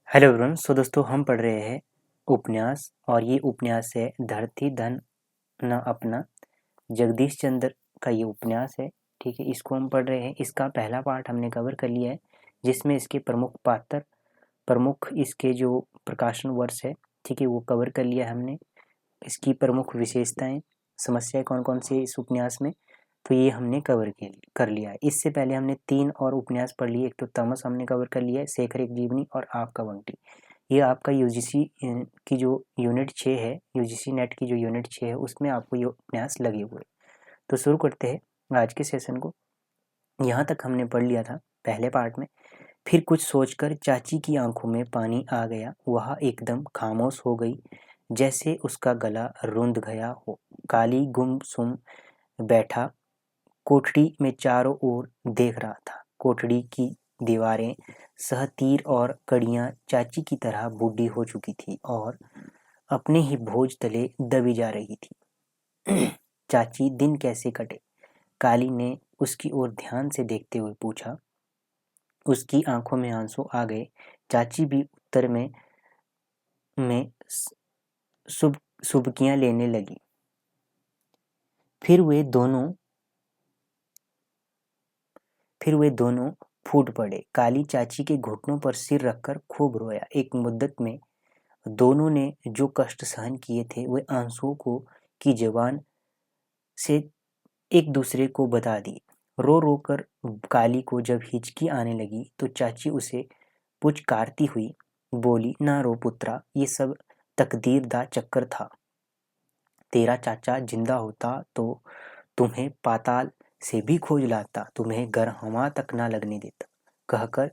Hello everyone. दोस्तों हम पढ़ रहे हैं उपन्यास और ये उपन्यास है धरती धन न अपना। जगदीश चंद्र का ये उपन्यास है। ठीक है, इसको हम पढ़ रहे हैं। इसका पहला पार्ट हमने कवर कर लिया है जिसमें इसके प्रमुख पात्र, प्रमुख इसके जो प्रकाशन वर्ष है, ठीक है, वो कवर कर लिया है हमने। इसकी प्रमुख विशेषताएं, समस्याएं कौन कौन सी इस उपन्यास में, तो ये हमने कर लिया है। इससे पहले हमने 3 और उपन्यास पढ़ लिए। एक तो तमस हमने कवर कर लिया है, शेखर एक जीवनी और आपका बंटी। ये आपका यूजीसी की जो यूनिट 6 है, यूजीसी नेट की जो यूनिट 6 है, उसमें आपको ये उपन्यास लगे हुए। तो शुरू करते हैं आज के सेशन को। यहाँ तक हमने पढ़ लिया था पहले पार्ट में। फिर कुछ सोचकर चाची की आंखों में पानी आ गया। वह एकदम खामोश हो गई, जैसे उसका गला रुंध गया हो। काली गुमसुम बैठा कोठड़ी में चारों ओर देख रहा था। कोठड़ी की दीवारें सहतीर और कड़ियां चाची की तरह बूढ़ी हो चुकी थी और अपने ही बोझ तले दबी जा रही थी। चाची, दिन कैसे कटे? काली ने उसकी ओर ध्यान से देखते हुए पूछा। उसकी आंखों में आंसू आ गए। चाची भी उत्तर में सुबकियां लेने लगी। फिर वे दोनों फूट पड़े। काली चाची के घुटनों पर सिर रखकर खूब रोया। एक मुद्दत में दोनों ने जो कष्ट सहन किए थे वे आंसुओं की जबान से एक दूसरे को बता दिए। रो रो कर काली को जब हिचकी आने लगी तो चाची उसे पुचकारती हुई बोली, ना रो पुत्रा, ये सब तकदीर दा चक्कर था। तेरा चाचा जिंदा होता तो तुम्हें पाताल से भी खोज लाता, तुम्हें गरहमा तक ना लगने देता। कहकर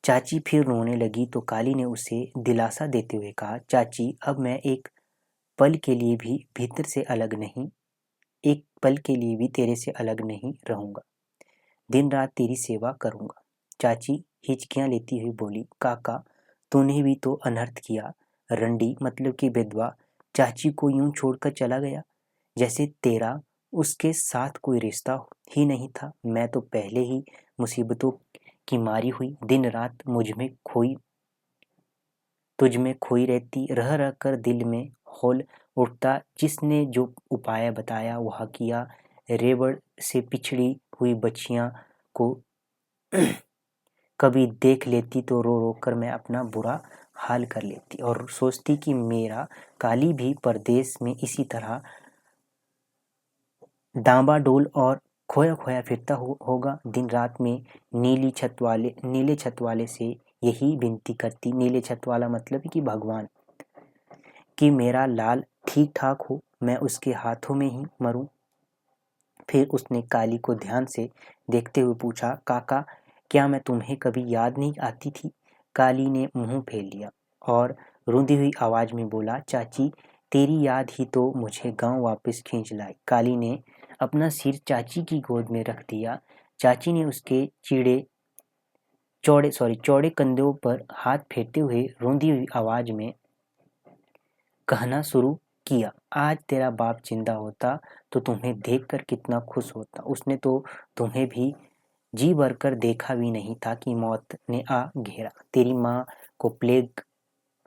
चाची फिर रोने लगी तो काली ने उसे दिलासा देते हुए कहा, चाची, अब मैं एक पल के लिए भी भीतर से अलग नहीं, एक पल के लिए भी तेरे से अलग नहीं रहूंगा। दिन रात तेरी सेवा करूंगा। चाची हिचकियां लेती हुई बोली, काका, तूने भी तो अनर्थ किया। रंडी मतलब कि विधवा चाची को यूं छोड़कर चला गया, जैसे तेरा उसके साथ कोई रिश्ता ही नहीं था। मैं तो पहले ही मुसीबतों की मारी हुई दिन रात तुझ में खोई रहती, रह रह कर दिल में हौल उठता। जिसने जो उपाय बताया वह किया। रेवड़ से पिछड़ी हुई बच्चियां को कभी देख लेती तो रो रो कर मैं अपना बुरा हाल कर लेती और सोचती कि मेरा काली भी परदेश में इसी तरह डांबाडोल और खोया खोया फिरता होगा। दिन रात में नीले छत वाले से यही विनती करती, नीले छत वाला मतलब कि भगवान, कि मेरा लाल ठीक ठाक हो, मैं उसके हाथों में ही मरूं। फिर उसने काली को ध्यान से देखते हुए पूछा, काका, क्या मैं तुम्हें कभी याद नहीं आती थी? काली ने मुंह फेर लिया और रूंधी हुई आवाज में बोला, चाची, तेरी याद ही तो मुझे गांव वापस खींच लाई। काली ने अपना सिर चाची की गोद में रख दिया। चाची ने उसके चौड़े कंधों पर हाथ फेरते हुए रूंधी हुई आवाज में कहना शुरू किया, आज तेरा बाप जिंदा होता तो तुम्हें देखकर कितना खुश होता। उसने तो तुम्हें भी जी भरकर देखा भी नहीं था कि मौत ने आ घेरा। तेरी माँ को प्लेग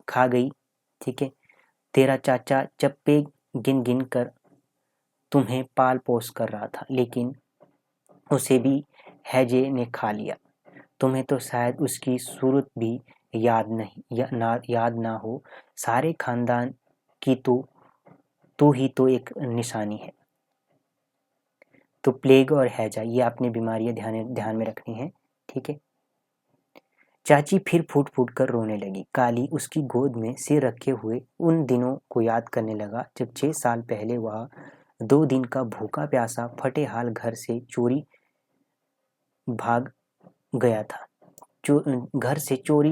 खा गई, ठीक है। तेरा चाचा चप्पे गिन गिन कर तुम्हें पाल पोस कर रहा था, लेकिन उसे भी हैजे ने खा लिया। तुम्हें तो शायद उसकी सूरत भी याद ना हो। सारे खानदान की तू ही तो एक निशानी है। तो प्लेग और हैजा, ये आपने बीमारियां ध्यान में रखनी है, ठीक है। चाची फिर फूट फूट कर रोने लगी। काली उसकी गोद में सिर रखे हुए उन दिनों को याद करने लगा जब 6 साल पहले वह 2 दिन का भूखा प्यासा फटे हाल घर से चोरी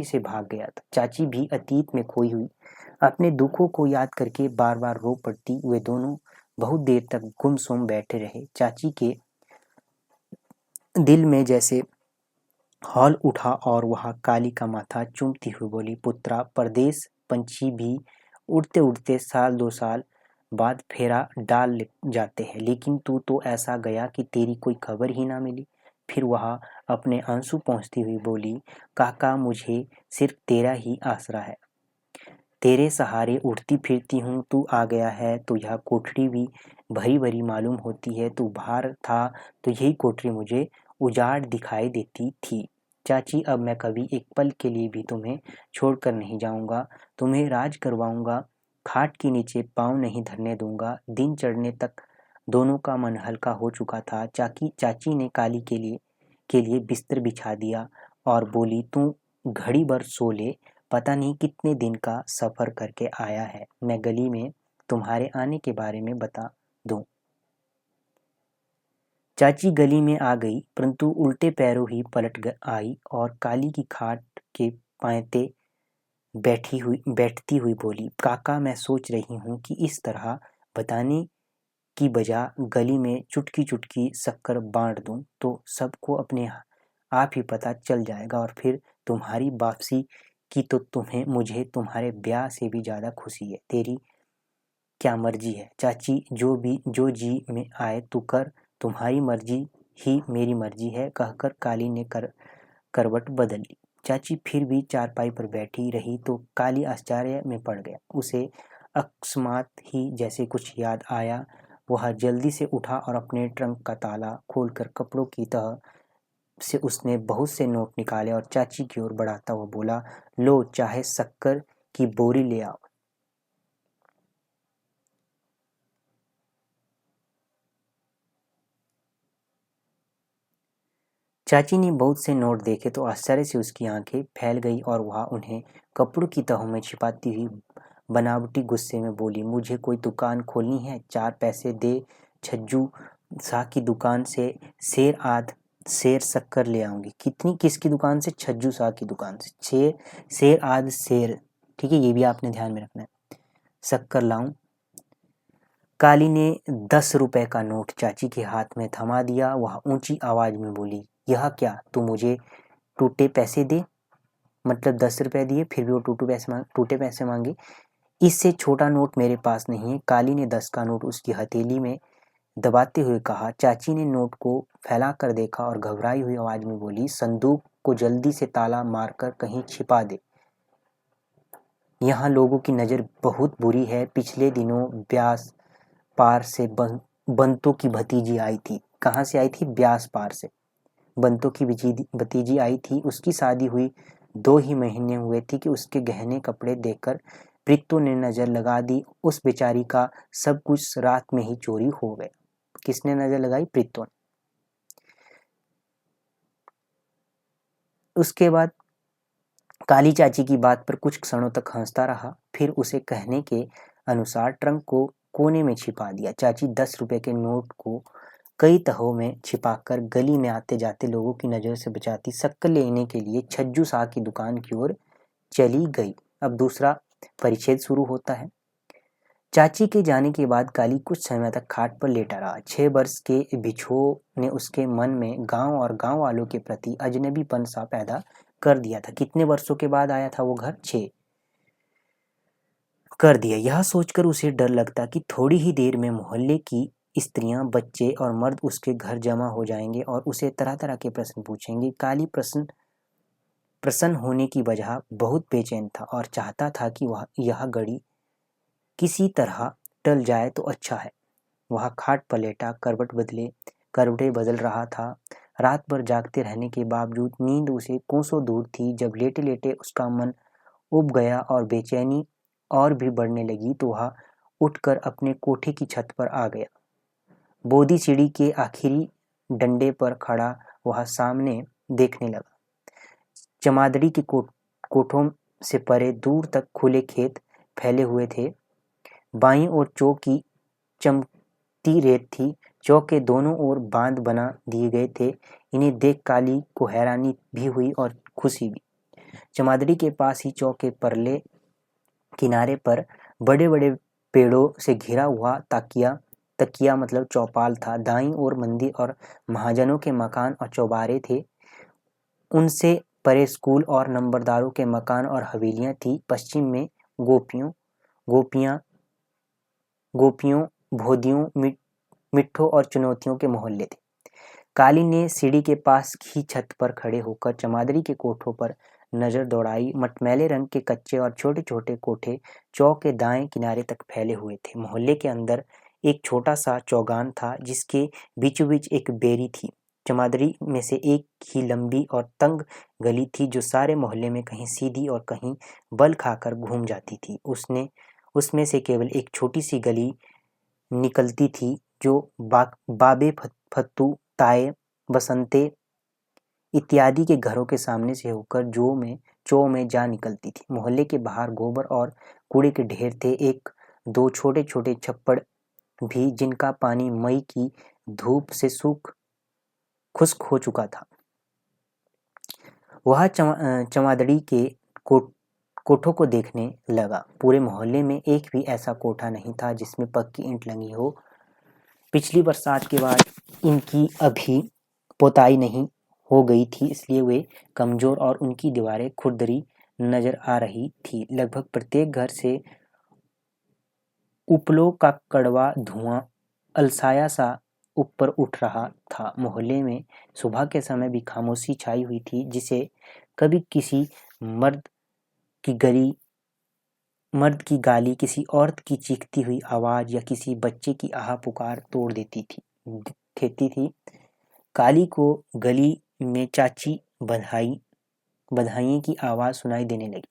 से भाग गया था। चाची भी अतीत में खोई हुई अपने दुखों को याद करके बार बार रो पड़ती। वे दोनों बहुत देर तक गुमसुम बैठे रहे। चाची के दिल में जैसे हौल उठा और वह काली का माथा चूमती हुई बोली, पुत्रा, परदेश पंछी भी उड़ते उड़ते 1-2 साल बाद फेरा डाल जाते हैं, लेकिन तू तो ऐसा गया कि तेरी कोई खबर ही ना मिली। फिर वह अपने आंसू पोंछती हुई बोली, काका मुझे सिर्फ तेरा ही आसरा है। तेरे सहारे उठती फिरती हूँ, तू आ गया है तो यह कोठरी भी भरी भरी मालूम होती है। तू बाहर था तो यही कोठरी मुझे उजाड़ दिखाई देती थी। चाची अब मैं कभी एक पल के लिए भी तुम्हें छोड़कर नहीं जाऊंगा। तुम्हें राज करवाऊंगा, खाट के नीचे पाँव नहीं धरने दूंगा। दिन चढ़ने तक दोनों का मन हल्का हो चुका था। चाची ने काली के लिए बिस्तर बिछा दिया और बोली, तू घड़ी भर सो ले, पता नहीं कितने दिन का सफ़र करके आया है। मैं गली में तुम्हारे आने के बारे में बता दूं। चाची गली में आ गई, परंतु उल्टे पैरों ही पलट आई और काली की खाट के पायते बैठती हुई बोली, काका मैं सोच रही हूँ कि इस तरह बताने की बजाय गली में चुटकी चुटकी शक्कर बांट दूं तो सबको अपने आप ही पता चल जाएगा और फिर तुम्हारी वापसी की तो मुझे तुम्हारे ब्याह से भी ज़्यादा खुशी है। तेरी क्या मर्जी है चाची, जो जी में आए तू कर, तुम्हारी मर्जी ही मेरी मर्जी है, कहकर काली ने करवट बदल ली। चाची फिर भी चारपाई पर बैठी रही तो काली आश्चर्य में पड़ गया। उसे अकस्मात ही जैसे कुछ याद आया। वह जल्दी से उठा और अपने ट्रंक का ताला खोलकर कपड़ों की तह से उसने बहुत से नोट निकाले और चाची की ओर बढ़ाता हुआ बोला, लो चाहे शक्कर की बोरी ले आओ। चाची ने बहुत से नोट देखे तो आश्चर्य से उसकी आंखें फैल गई और वह उन्हें कपड़ों की तहों में छिपाती हुई बनावटी गुस्से में बोली, मुझे कोई दुकान खोलनी है, 4 पैसे दे, छज्जू शाह की दुकान से शेर शक्कर ले आऊंगी। किसकी दुकान से? छज्जू शाह की दुकान से शेर। ठीक है, ये भी आपने ध्यान में रखना है। शक्कर लाऊं। काली ने 10 रुपए का नोट चाची के हाथ में थमा दिया। वह ऊंची आवाज में बोली, यह क्या, तू मुझे टूटे पैसे दे? मतलब 10 रुपए दिए फिर भी वो टूटे पैसे मांगे। इससे छोटा नोट मेरे पास नहीं है। काली ने 10 का नोट उसकी हथेली में दबाते हुए कहा। चाची ने नोट को फैला कर देखा और घबराई हुई आवाज में बोली, संदूक को जल्दी से ताला मारकर कहीं छिपा दे, यहाँ लोगों की नज़र बहुत बुरी है। पिछले दिनों ब्यास पार से बंतों की भतीजी आई थी। कहाँ से आई थी? ब्यास पार से बंतों की भतीजी आई थी। उसकी शादी हुई 2 ही महीने हुए थे कि उसके गहने कपड़े देखकर प्रीतों ने नज़र लगा दी। उस बेचारी का सब कुछ रात में ही चोरी हो गया। किसने नज़र लगाई? प्रीतों ने। उसके बाद काली चाची की बात पर कुछ क्षणों तक हंसता रहा, फिर उसे कहने के अनुसार ट्रंक को कोने में छिपा दिया। चाची 10 रुपए के नोट को कई तहों में छिपाकर गली में आते जाते लोगों की नज़र से बचाती शक्कर लेने के लिए छज्जू शाह की दुकान की ओर चली गई। अब दूसरा परिच्छेद शुरू होता है। चाची के जाने के बाद काली कुछ समय तक खाट पर लेटा रहा। 6 वर्ष के बिछोह ने उसके मन में गांव और गांव वालों के प्रति अजनबीपन सा पैदा कर दिया था। कितने वर्षों के बाद आया था वो घर? 6 कर दिया। यह सोचकर उसे डर लगता कि थोड़ी ही देर में मोहल्ले की स्त्रियां, बच्चे और मर्द उसके घर जमा हो जाएंगे और उसे तरह तरह के प्रश्न पूछेंगे। काली प्रसन्न होने की वजह बहुत बेचैन था और चाहता था कि यह घड़ी किसी तरह टल जाए तो अच्छा है। वह खाट पर लेटा करवटें बदल रहा था। रात भर जागते रहने के बावजूद नींद उसे कोसों दूर थी। जब लेटे लेटे उसका मन उब गया और बेचैनी और भी बढ़ने लगी तो वह उठकर अपने कोठे की छत पर आ गया। बोदी सीढ़ी के आखिरी डंडे पर खड़ा वह सामने देखने लगा। चमादड़ी के कोठों से परे दूर तक खुले खेत फैले हुए थे। बाईं ओर चौक की चमकती रेत थी। चौक के दोनों ओर बांध बना दिए गए थे। इन्हें देख काली को हैरानी भी हुई और खुशी भी। चमादड़ी के पास ही चौक के परले किनारे पर बड़े बड़े पेड़ों से घिरा हुआ तकिया मतलब चौपाल था। दाईं ओर मंदिर और महाजनों के मकान और चौबारे थे। उनसे परे स्कूल और नंबरदारों के मकान और हवेलियां थी। पश्चिम में गोपियों भोदियों मिट्ठों और चुनौतियों के मोहल्ले थे। काली ने सीढ़ी के पास की छत पर खड़े होकर चमादड़ी के कोठों पर नजर दौड़ाई। मटमैले रंग के कच्चे और छोटे छोटे कोठे चौक के दाएं किनारे तक फैले हुए थे। मोहल्ले के अंदर एक छोटा सा चौगान था जिसके बीचों बीच एक बेरी थी। चमादड़ी में से एक ही लंबी और तंग गली थी जो सारे मोहल्ले में कहीं सीधी और कहीं बल खाकर घूम जाती थी। उसमें से केवल एक छोटी सी गली निकलती थी जो बाबे फत्तू, ताए, बसंते इत्यादि के घरों के सामने से होकर चौ में जा निकलती थी। मोहल्ले के बाहर गोबर और कूड़े के ढेर थे। एक दो छोटे छोटे छप्पड़ भी जिनका पानी मई की धूप से खुश्क हो चुका था। वह चमादड़ी के कोठों को देखने लगा। पूरे मोहल्ले में एक भी ऐसा कोठा नहीं था जिसमें पक्की ईंट लगी हो। पिछली बरसात के बाद इनकी अभी पोताई नहीं हो गई थी, इसलिए वे कमजोर और उनकी दीवारें खुरदरी नजर आ रही थी। लगभग प्रत्येक घर से उपलों का कड़वा धुआं अलसाया सा ऊपर उठ रहा था। मोहल्ले में सुबह के समय भी खामोशी छाई हुई थी, जिसे कभी किसी मर्द की गाली, किसी औरत की चीखती हुई आवाज या किसी बच्चे की आह पुकार तोड़ देती थी। काली को गली में चाची बधाई की आवाज सुनाई देने लगी।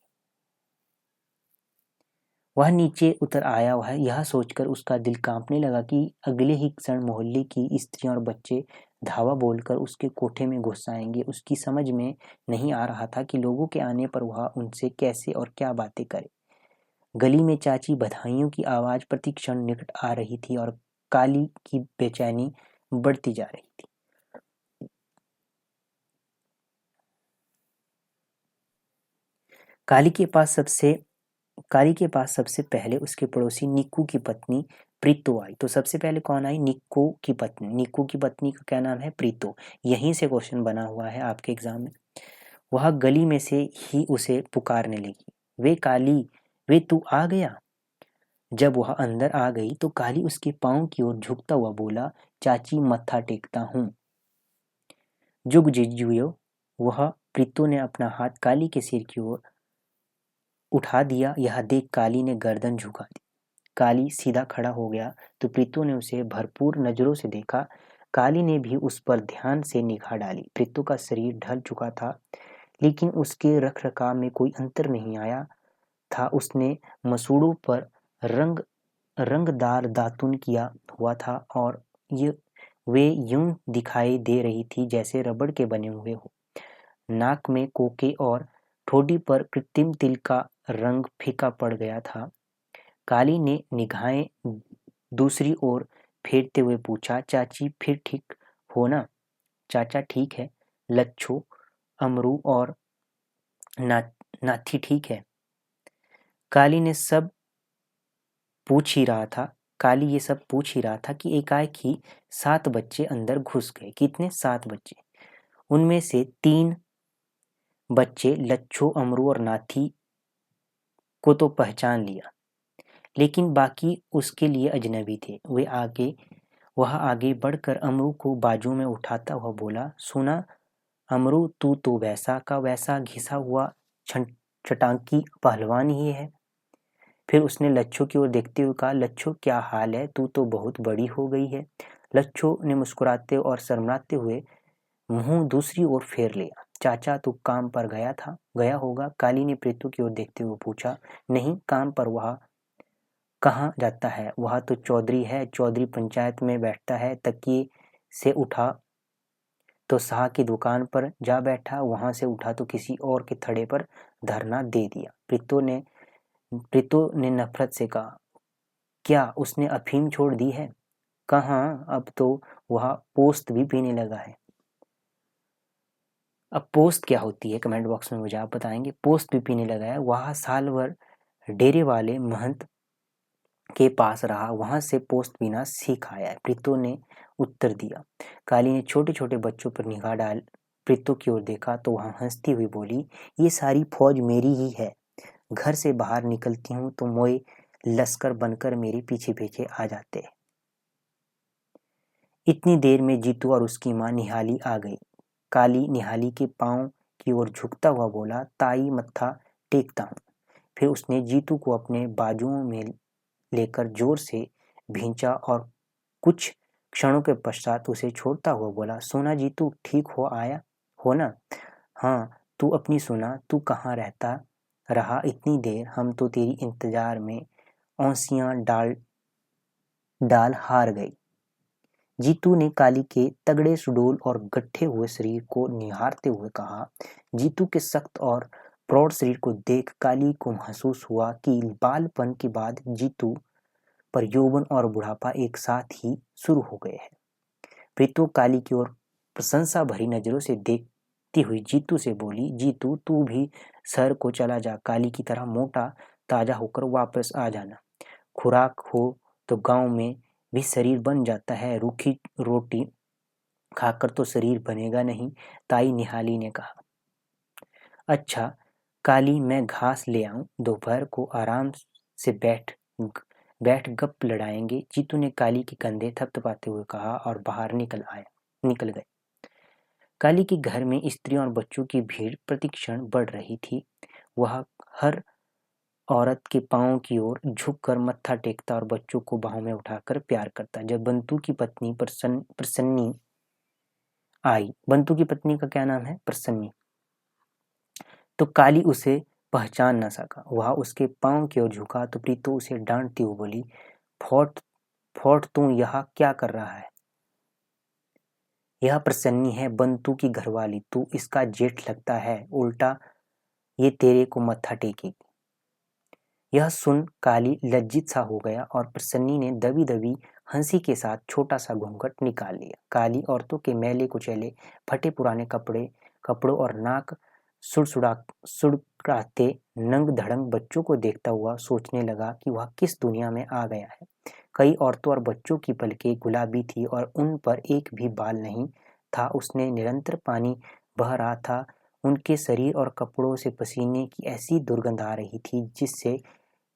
वह नीचे उतर आया। वह यह सोचकर उसका दिल कांपने लगा कि अगले ही क्षण मोहल्ले की स्त्रियां और बच्चे धावा बोलकर उसके कोठे में घुस आएंगे। उसकी समझ में नहीं आ रहा था कि लोगों के आने पर वह उनसे कैसे और क्या बातें करे। गली में चाची बधाइयों की आवाज प्रति क्षण निकट आ रही थी और काली की बेचैनी बढ़ती जा रही थी। काली के पास सबसे पहले उसके पड़ोसी निक्कू की पत्नी प्रीतो आई। तो सबसे पहले कौन आई? निक्कू की पत्नी का क्या नाम है? प्रीतो। यहीं से क्वेश्चन बना हुआ है आपके एग्जाम में। वह गली में से ही उसे पुकारने लगी, वे काली, वे तू आ गया। जब वह अंदर आ गई तो काली उसके पांव की ओर झुकता हुआ बोला, चाची मत्था टेकता हूँ। जुग जिजुयो। वह प्रीतो ने अपना हाथ काली के सिर की ओर उठा दिया। यह देख काली ने गर्दन झुका दी। काली सीधा खड़ा हो गया तो प्रीतो ने उसे भरपूर नजरों से देखा। काली ने भी उस पर ध्यान से निगाह डाली। प्रीतो का शरीर ढल चुका था, लेकिन उसके रखरखाव में कोई अंतर नहीं आया था। उसने मसूड़ों पर रंगदार दातुन किया हुआ था और वे यूं दिखाई दे रही थी जैसे रबड़ के बने हुए हो। नाक में कोके और ठोड़ी पर कृत्रिम तिल का रंग फीका पड़ गया था। काली ने निगाहें दूसरी ओर फेरते हुए पूछा, चाची फिर ठीक हो ना? चाचा ठीक है। लच्छो, अमरू और नाथी ठीक है। काली ये सब पूछ ही रहा था कि एकाएक ही 7 बच्चे अंदर घुस गए। कितने? 7 बच्चे। उनमें से 3 बच्चे लच्छो, अमरू और नाथी को तो पहचान लिया, लेकिन बाकी उसके लिए अजनबी थे। वह आगे बढ़कर अमरू को बाजू में उठाता हुआ बोला, सुना अमरू, तू तो वैसा का वैसा घिसा हुआ चटांकी पहलवान ही है। फिर उसने लच्छो की ओर देखते हुए कहा, लच्छो क्या हाल है? तू तो बहुत बड़ी हो गई है। लच्छो ने मुस्कुराते और शर्माते हुए मुंह दूसरी ओर फेर लिया। चाचा तू काम पर गया होगा। काली ने प्रीतो की ओर देखते हुए पूछा। नहीं, काम पर वह कहाँ जाता है? वह तो चौधरी है। चौधरी पंचायत में बैठता है। तकिए से उठा तो शाह की दुकान पर जा बैठा, वहां से उठा तो किसी और के थड़े पर धरना दे दिया। प्रीतो ने नफरत से कहा, क्या उसने अफीम छोड़ दी है? कहाँ, अब तो वह पोस्त भी पीने लगा है। अब पोस्त क्या होती है कमेंट बॉक्स में मुझे आप बताएंगे। पोस्त भी पीने लगा है। वह साल भर डेरे वाले महंत के पास रहा, वहां से पोस्त पीना सीख आया है, प्रीतो ने उत्तर दिया। काली ने छोटे छोटे बच्चों पर निगाह डाल प्रीतो की ओर देखा तो वह हंसती हुई बोली, ये सारी फौज मेरी ही है। घर से बाहर निकलती हूँ तो मोए लश्कर बनकर मेरे पीछे पीछे आ जाते हैं। इतनी देर में जीतू और उसकी माँ निहाली आ गई। काली निहाली के पाँव की ओर झुकता हुआ बोला, ताई मत्था टेकता हूँ। फिर उसने जीतू को अपने बाजुओं में लेकर जोर से भींचा और कुछ क्षणों के पश्चात उसे छोड़ता हुआ बोला, सोना जीतू, ठीक आया हो ना? हाँ, तू अपनी सुना, तू कहाँ रहता रहा इतनी देर? हम तो तेरी इंतजार में औंसियां डाल डाल हार गई। जीतू ने काली के तगड़े सुडौल और गट्ठे हुए शरीर को निहारते हुए कहा। जीतू के सख्त और प्रौढ़ शरीर को देख काली को महसूस हुआ कि बालपन के बाद जीतू पर यौवन और बुढ़ापा एक साथ ही शुरू हो गए हैं। प्रीतो काली की ओर प्रशंसा भरी नजरों से देखती हुई जीतू से बोली, जीतू तू भी शहर को चला जा, काली की तरह मोटा ताजा होकर वापस आ जाना। खुराक हो तो गांव में भी शरीर बन जाता है, रूखी रोटी खाकर तो शरीर बनेगा नहीं, ताई निहाली ने कहा। अच्छा काली, मैं घास ले आऊं, दोपहर को आराम से बैठ गप लड़ाएंगे। जीतू ने काली के कंधे थपथपाते हुए कहा और बाहर निकल गए। काली के घर में स्त्रियों और बच्चों की भीड़ प्रतिक्षण बढ़ रही थी। वह हर औरत के पांव की ओर झुककर मत्था टेकता और बच्चों को बाहों में उठाकर प्यार करता। जब बंतू की पत्नी प्रसन्नी आई, बंतू की पत्नी का क्या नाम है? प्रसन्नी, तो काली उसे पहचान न सका। वह उसके पांव की ओर झुका तो प्रीतो उसे डांटती हुई बोली, फोट फोट तू यहाँ क्या कर रहा है? यह प्रसन्नी है, बंतू की घरवाली, तू इसका जेठ लगता है, उल्टा ये तेरे को मत्था टेकेगी। यह सुन काली लज्जित सा हो गया और प्रसन्नी ने दबी दबी हंसी के साथ छोटा सा घूंघट निकाल लिया। काली औरतों के मैले कुचैले फटे पुराने कपड़ों और नाक सुड़काते नंग धड़ंग बच्चों को देखता हुआ सोचने लगा कि वह किस दुनिया में आ गया है। कई औरतों और बच्चों की पलकें गुलाबी थी और उन पर एक भी बाल नहीं था। उसने निरंतर पानी बह रहा था। उनके शरीर और कपड़ों से पसीने की ऐसी दुर्गंध आ रही थी जिससे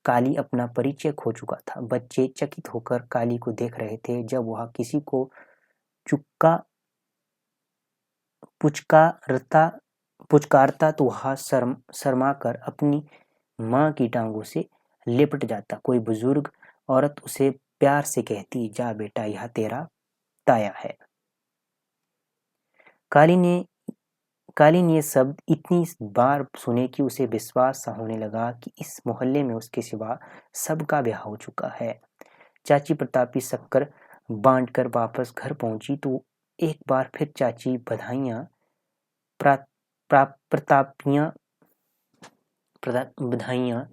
काली अपना परिचय खो चुका था। बच्चे चकित होकर काली को देख रहे थे। जब वह किसी को पुचकारता तो वह शर्माकर अपनी माँ की टांगों से लिपट जाता। कोई बुजुर्ग औरत उसे प्यार से कहती, जा बेटा, यह तेरा ताया है। काली ने ये शब्द इतनी बार सुने कि उसे विश्वास सा होने लगा कि इस मोहल्ले में उसके सिवा सबका ब्याह हो चुका है। चाची प्रतापी शक्कर बांटकर वापस घर पहुंची तो एक बार फिर चाची बधाइयाँ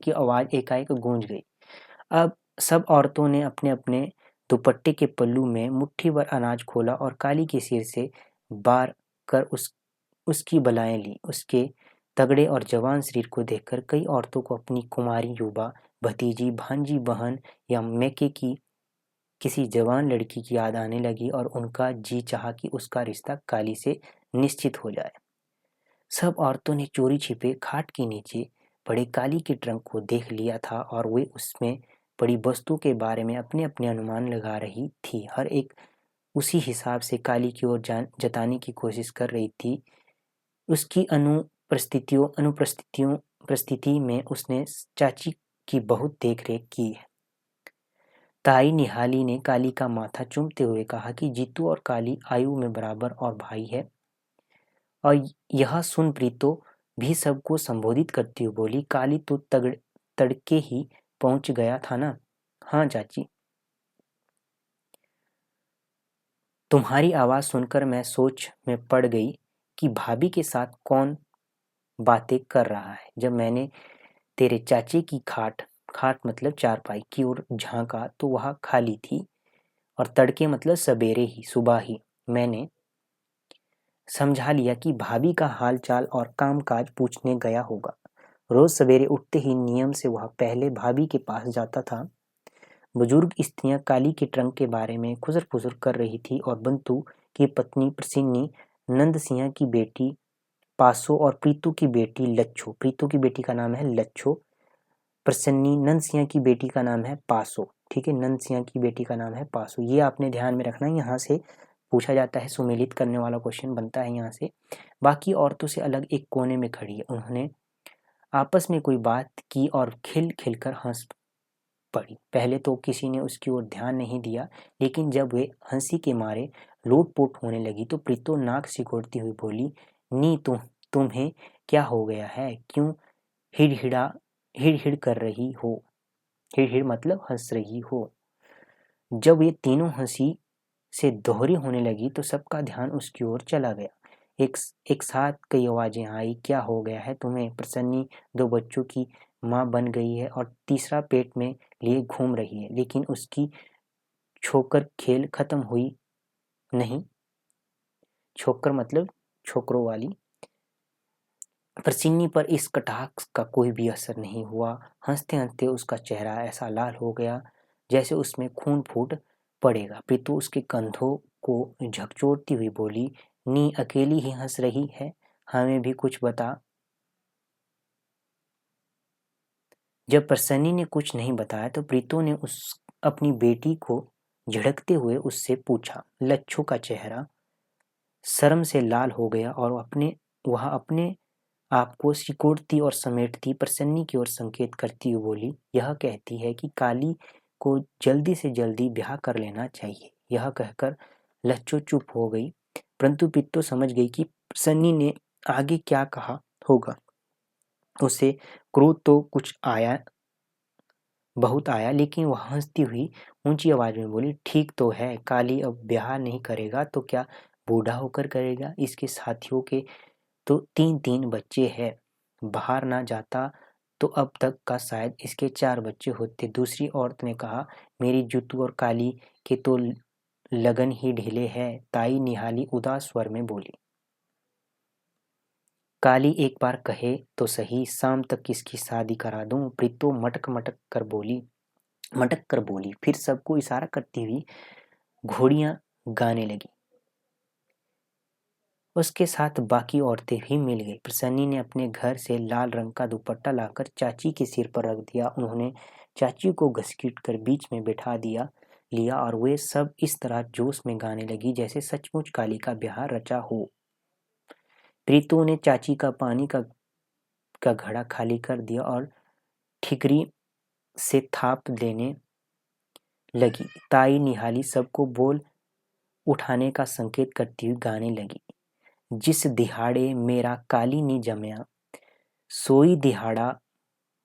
की आवाज एकाएक गूंज गई। अब सब औरतों ने अपने अपने दुपट्टे के पल्लू में मुट्ठी भर अनाज खोला और काली के सिर से बार कर उसकी बलाएं ली। उसके तगड़े और जवान शरीर को देखकर कई औरतों को अपनी कुमारी युवा भतीजी, भांजी, बहन या मैके की किसी जवान लड़की की याद आने लगी और उनका जी चाहा कि उसका रिश्ता काली से निश्चित हो जाए। सब औरतों ने चोरी छिपे खाट के नीचे पड़े काली के ट्रंक को देख लिया था और वे उसमें पड़ी वस्तु के बारे में अपने अपने अनुमान लगा रही थी। हर एक उसी हिसाब से काली की ओर जताने की कोशिश कर रही थी। उसकी अनुपस्थिति में उसने चाची की बहुत देखरेख की है। ताई निहाली ने काली का माथा चूमते हुए कहा कि जीतू और काली आयु में बराबर और भाई है। और यह सुन प्रीतो भी सबको संबोधित करती हुई बोली, काली तो तड़के ही पहुंच गया था ना? हाँ चाची, तुम्हारी आवाज सुनकर मैं सोच में पड़ गई कि भाभी के साथ कौन बातें कर रहा है। जब मैंने तेरे चाचे की खाट मतलब चारपाई की ओर झांका तो वह खाली थी और तड़के मतलब सवेरे ही, सुबह ही। मैंने समझा लिया कि भाभी का हाल चाल और कामकाज पूछने गया होगा। रोज सवेरे उठते ही नियम से वह पहले भाभी के पास जाता था। बुजुर्ग स्त्रियां काली के ट्रंक के बारे में खुसर फुसर कर रही थी और बंतू की पत्नी प्रसन्नी, नंद सिंह की बेटी पासो और प्रीतू की बेटी लच्छो, प्रीतू की बेटी का नाम है लच्छो, प्रसन्नी, नंद सिंह की बेटी का नाम है पासो। ठीक है, नंद सिंह की बेटी का नाम है पासो। ये आपने ध्यान में रखना है। यहाँ से पूछा जाता है, सुमेलित करने वाला क्वेश्चन बनता है यहाँ से। बाकी औरतों से अलग एक कोने में खड़ी है, उन्होंने आपस में कोई बात की और खिल खिलकर हंस पड़ी। पहले तो किसी ने उसकी ओर ध्यान नहीं दिया, लेकिन जब वे हंसी के मारे लोटपोट होने लगी तो प्रीतो नाक सिकोड़ती हुई बोली, नी तुम्हें क्या हो गया है, क्यों हिड़ कर रही हो? हिड़ मतलब हंस रही हो। जब ये तीनों हंसी से दोहरी होने लगी तो सबका ध्यान उसकी ओर चला गया। एक साथ कई आवाजें आई, क्या हो गया है तुम्हें? प्रसन्नी 2 बच्चों की माँ बन गई है और तीसरा पेट में लिए घूम रही है, लेकिन उसकी छोकर खेल खत्म हुई नहीं। छोकर मतलब छोकरों वाली। प्रसन्नी पर इस कटाक्ष का कोई भी असर नहीं हुआ। हंसते हंसते उसका चेहरा ऐसा लाल हो गया जैसे उसमें खून फूट पड़ेगा। प्रीतु उसके कंधों को झकझोरती हुई बोली, नी अकेली ही हंस रही है, हमें भी कुछ बता। जब प्रसन्नी ने कुछ नहीं बताया तो प्रीतो ने अपनी बेटी को झिड़कते हुए उससे पूछा। लच्छू का चेहरा शर्म से लाल हो गया और वह अपने आप को सिकोड़ती और समेटती प्रसन्नी की ओर संकेत करती हुई बोली, यह कहती है कि काली को जल्दी से जल्दी ब्याह कर लेना चाहिए। यह कहकर लच्छू चुप हो गई, परंतु प्रीतो समझ गई कि प्रसन्नी ने आगे क्या कहा होगा। उसे क्रोध तो बहुत आया, लेकिन वह हंसती हुई ऊंची आवाज में बोली, ठीक तो है, काली अब ब्याह नहीं करेगा तो क्या बूढ़ा होकर करेगा? इसके साथियों के तो 3-3 बच्चे हैं, बाहर ना जाता तो अब तक का शायद इसके 4 बच्चे होते। दूसरी औरत ने कहा, मेरी जुत्तू और काली के तो लगन ही ढीले हैं। ताई निहाली उदास स्वर में बोली, काली एक बार कहे तो सही, शाम तक किसकी शादी करा दूं? प्रीतो मटक कर बोली, फिर सबको इशारा करती हुई घोड़ियां गाने लगी। उसके साथ बाकी औरतें भी मिल गई। प्रसन्नी ने अपने घर से लाल रंग का दुपट्टा लाकर चाची के सिर पर रख दिया। उन्होंने चाची को घसीट कर बीच में बैठा लिया और वे सब इस तरह जोश में गाने लगी जैसे सचमुच काली का ब्याह रचा हो। प्रीतु ने चाची का पानी का घड़ा खाली कर दिया और ठिकरी से थाप देने लगी। ताई निहाली सबको बोल उठाने का संकेत करती हुई गाने लगी, जिस दिहाड़े मेरा काली नी जमया, सोई दिहाड़ा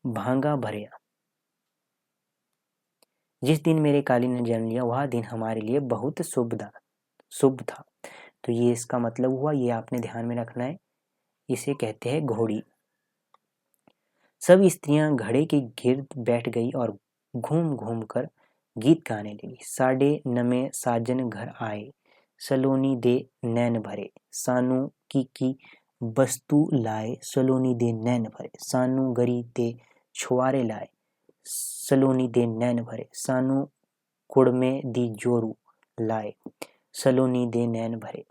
भांगा भरया। जिस दिन मेरे काली ने जन्म लिया वह दिन हमारे लिए बहुत शुभ था। तो ये इसका मतलब हुआ, ये आपने ध्यान में रखना है। इसे कहते हैं घोड़ी। सब स्त्रियां घड़े के गिर्द बैठ गई और घूम घूम कर गीत गाने लगी। साढ़े नमे साजन घर आए, सलोनी दे नैन भरे, सानू की बस्तु लाए, सलोनी दे नैन भरे, सानू गरी ते छुआरे लाए, सलोनी दे नैन भरे, सानू कुड़मे दी जोरू लाए, सलोनी दे नैन भरे।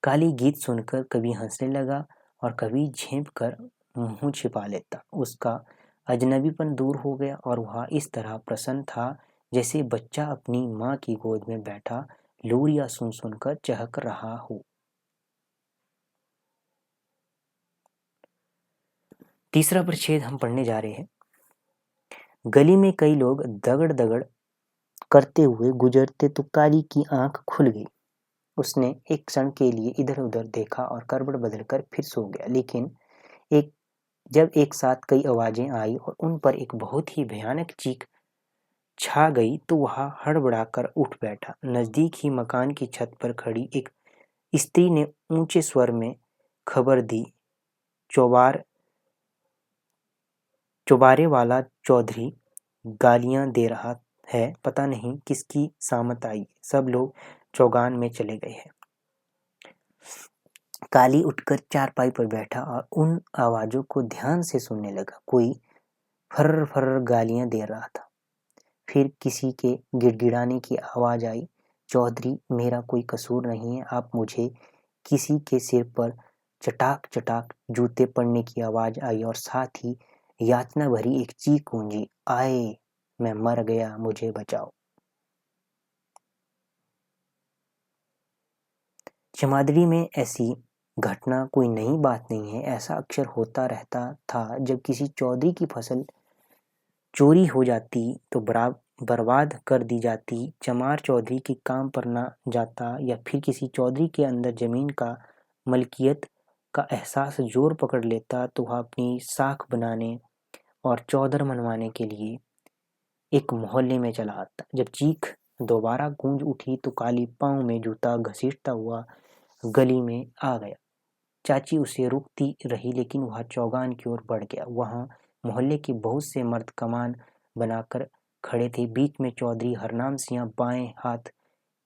काली गीत सुनकर कभी हंसने लगा और कभी झेंप कर मुंह छिपा लेता। उसका अजनबीपन दूर हो गया और वह इस तरह प्रसन्न था जैसे बच्चा अपनी माँ की गोद में बैठा लोरियां सुन सुनकर चहक रहा हो। तीसरा परिच्छेद हम पढ़ने जा रहे हैं। गली में कई लोग दगड़ दगड़ करते हुए गुजरते तो काली की आंख खुल गई। उसने एक क्षण के लिए इधर उधर देखा और करवट बदलकर फिर सो गया। लेकिन जब एक साथ कई आवाजें आई और उन पर एक बहुत ही भयानक चीख छा गई तो वह हड़बड़ाकर उठ बैठा। नजदीक ही मकान की छत पर खड़ी एक स्त्री ने ऊंचे स्वर में खबर दी, चौबारे वाला चौधरी गालियां दे रहा है, पता नहीं किसकी सामत आई। सब लोग चौगान में चले गए हैं। काली उठकर चारपाई पर बैठा और उन आवाजों को ध्यान से सुनने लगा। कोई फर्र फर्र गालियां दे रहा था। फिर किसी के गिड़गिड़ाने की आवाज आई, चौधरी मेरा कोई कसूर नहीं है, आप मुझे। किसी के सिर पर चटाक चटाक जूते पड़ने की आवाज आई और साथ ही यातना भरी एक चीख गूंजी, आए मैं मर गया, मुझे बचाओ। चमादड़ी में ऐसी घटना कोई नई बात नहीं है। ऐसा अक्सर होता रहता था। जब किसी चौधरी की फसल चोरी हो जाती तो बर्बाद कर दी जाती, चमार चौधरी के काम पर ना जाता या फिर किसी चौधरी के अंदर जमीन का मलकियत का एहसास जोर पकड़ लेता तो वह अपनी साख बनाने और चौधर मनवाने के लिए एक मोहल्ले में चला आता। जब चीख दोबारा गूंज उठी तो काली पाँव में जूता घसीटता हुआ गली में आ गया। चाची उसे रोकती रही लेकिन वह चौगान की ओर बढ़ गया। वहाँ मोहल्ले के बहुत से मर्द कमान बनाकर खड़े थे। बीच में चौधरी हरनाम सिंह बाएं हाथ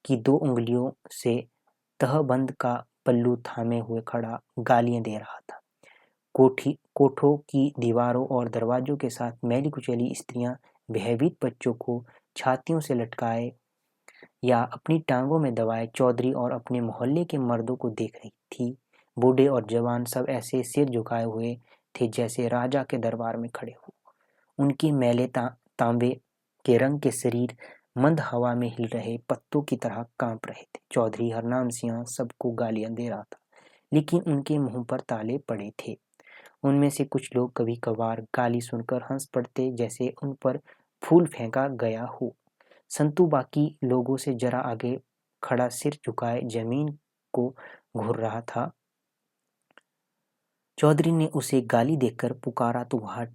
की 2 उंगलियों से तहबंद का पल्लू थामे हुए खड़ा गालियां दे रहा था। कोठों की दीवारों और दरवाजों के साथ मैली कुचैली स्त्रियां भयभीत बच्चों को छातियों से लटकाए या अपनी टांगों में दबाए चौधरी और अपने मोहल्ले के मर्दों को देख रही थी। बूढ़े और जवान सब ऐसे सिर झुकाए हुए थे जैसे राजा के दरबार में खड़े हो। उनके मैले तांबे के रंग के शरीर मंद हवा में हिल रहे पत्तों की तरह कांप रहे थे। चौधरी हरनाम सिंह सबको गालियां दे रहा था लेकिन उनके मुंह पर ताले पड़े थे। उनमें से कुछ लोग कभी कभार गाली सुनकर हंस पड़ते जैसे उन पर फूल फेंका गया हो। संतू बाकी लोगों से जरा आगे खड़ा सिर झुकाए जमीन को घूर रहा था। चौधरी ने उसे गाली देकर पुकारा तो वह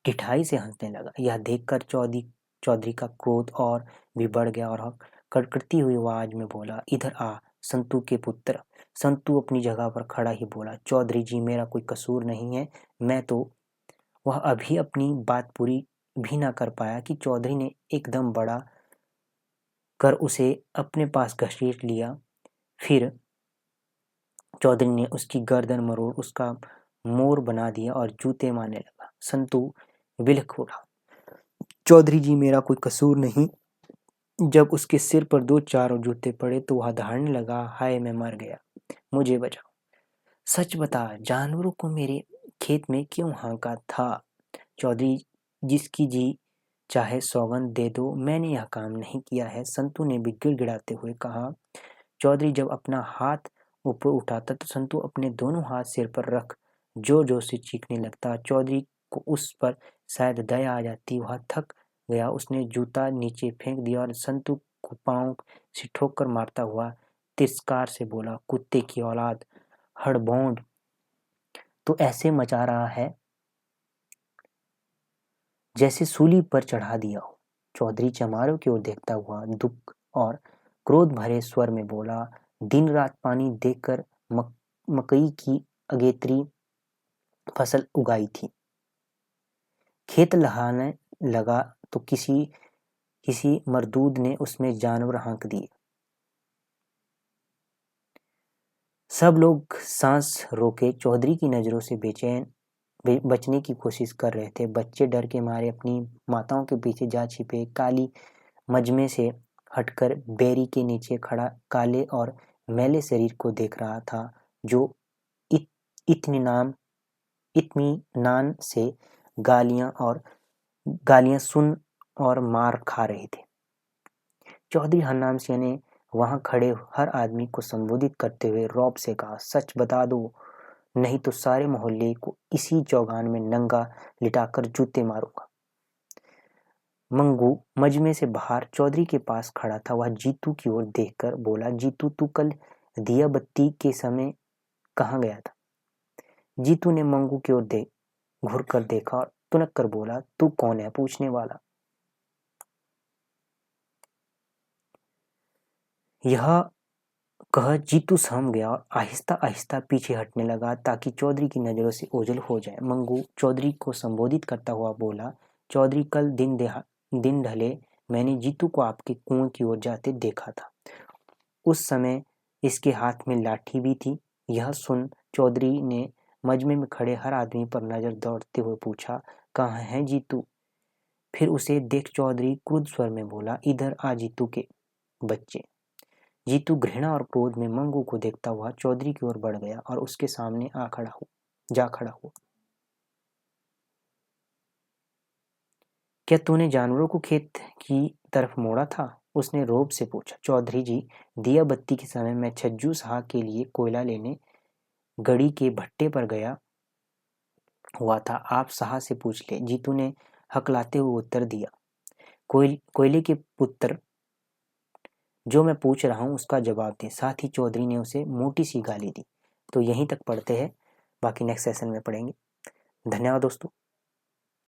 ठिठाई से हंसने लगा। यह देखकर चौधरी का क्रोध और भी बढ़ गया और कड़कड़ती हुई आवाज में बोला, इधर आ संतू के पुत्र। संतू अपनी जगह पर खड़ा ही बोला, चौधरी जी मेरा कोई कसूर नहीं है, मैं तो। वह अभी अपनी बात पूरी भी ना कर पाया कि चौधरी ने एकदम बड़ा कर उसे अपने पास घसीट लिया। फिर चौधरी ने उसकी गर्दन मरोड़ उसका मोर बना दिया और जूते मारने लगा। संतू बिलख उठा, चौधरी जी मेरा कोई कसूर नहीं। जब उसके सिर पर 2-4 जूते पड़े तो वह दहाड़ने लगा, हाय मैं मर गया, मुझे बचाओ। सच बता, जानवरों को मेरे खेत में क्यों हाँका था? चौधरी जिसकी जी चाहे सौगंध दे दो, मैंने यह काम नहीं किया है, संतू ने भी गिड़गिड़ाते हुए कहा। चौधरी जब अपना हाथ ऊपर उठाता तो संतू अपने दोनों हाथ सिर पर रख जोर जोर से चीखने लगता। चौधरी को उस पर शायद दया आ जाती। वह थक गया, उसने जूता नीचे फेंक दिया और संतू को पाँव से ठोकर मारता हुआ तिरस्कार से बोला, कुत्ते की औलाद, हड़बौंड, तो ऐसे मचा रहा है जैसे सूली पर चढ़ा दिया हो। चौधरी चमारों की ओर देखता हुआ दुख और क्रोध भरे स्वर में बोला, दिन रात पानी देकर मकई की अगेत्री फसल उगाई थी, खेत लहाने लगा तो किसी मरदूद ने उसमें जानवर हाँक दिए। सब लोग सांस रोके चौधरी की नजरों से बेचैन बचने की कोशिश कर रहे थे। बच्चे डर के मारे अपनी माताओं के पीछे जा छिपे। काली मजमे से हटकर बेरी के नीचे खड़ा काले और मैले शरीर को देख रहा था जो इत्मीनान से गालियां सुन और मार खा रहे थे। चौधरी हरनाम सिंह ने वहां खड़े हर आदमी को संबोधित करते हुए रौब से कहा, सच बता दो, नहीं तो सारे मोहल्ले को इसी चौगान में नंगा लिटाकर जूते मारूंगा। मंगू मजमे से बाहर चौधरी के पास खड़ा था। वह जीतू की ओर देखकर बोला, जीतू तू कल दिया बत्ती के समय कहाँ गया था? जीतू ने मंगू की ओर घुर कर देखा और तुनक कर बोला, तू कौन है पूछने वाला? यह कह जीतू सहम गया और आहिस्ता आहिस्ता पीछे हटने लगा ताकि चौधरी की नजरों से ओझल हो जाए। मंगू चौधरी को संबोधित करता हुआ बोला, चौधरी कल दिन ढले मैंने जीतू को आपके कुएं की ओर जाते देखा था। उस समय इसके हाथ में लाठी भी थी। यह सुन चौधरी ने मजमे में खड़े हर आदमी पर नजर दौड़ते हुए पूछा, कहाँ है जीतू? फिर उसे देख चौधरी क्रुद्ध स्वर में बोला, इधर आ जीतू के बच्चे। जीतू घृणा और क्रोध में मंगू को देखता हुआ चौधरी की ओर बढ़ गया और उसके सामने जा खड़ा हुआ। क्या तूने जानवरों को खेत की तरफ मोड़ा था? उसने रौब से पूछा, चौधरी जी, दिया बत्ती के समय मैं छज्जू साहब के लिए कोयला लेने गड़ी के भट्टे पर गया हुआ था, आप साहब से पूछ ले। जीतू ने हकलाते हुए उत्तर दिया, कोयले के पुत्र, जो मैं पूछ रहा हूँ उसका जवाब दे। साथ ही चौधरी ने उसे मोटी सी गाली दी। तो यहीं तक पढ़ते हैं, बाकी नेक्स्ट सेशन में पढ़ेंगे। धन्यवाद दोस्तों।